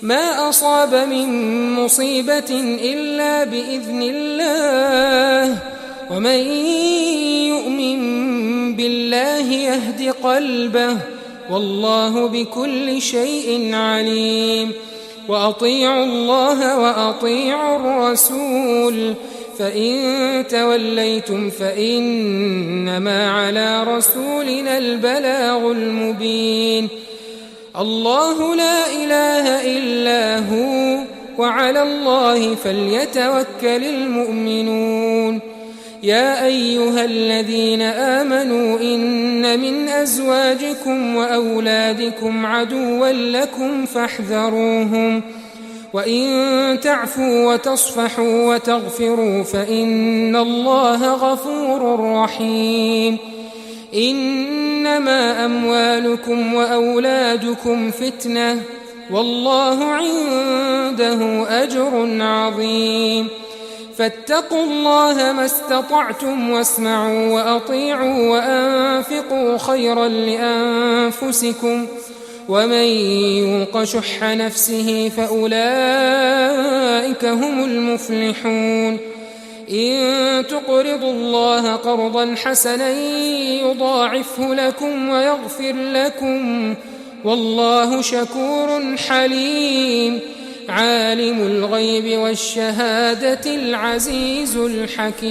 ما أصاب من مصيبة إلا بإذن الله، ومن يؤمن بالله يهد قلبه، والله بكل شيء عليم. وأطيعوا الله وأطيعوا الرسول، فإن توليتم فإنما على رسولنا البلاغ المبين. الله لا إله إلا هو، وعلى الله فليتوكل المؤمنون. يا أيها الذين آمنوا إن من أزواجكم وأولادكم عدوا لكم فاحذروهم، وإن تعفوا وتصفحوا وتغفروا فإن الله غفور رحيم. إنما أموالكم وأولادكم فتنة، والله عنده أجر عظيم. فاتقوا الله ما استطعتم، واسمعوا وأطيعوا وأنفقوا خيرا لأنفسكم، ومن يوق شح نفسه فأولئك هم المفلحون. إن تقرضوا الله قرضا حسنا يضاعفه لكم ويغفر لكم، والله شكور حليم. عالم الغيب والشهادة العزيز الحكيم.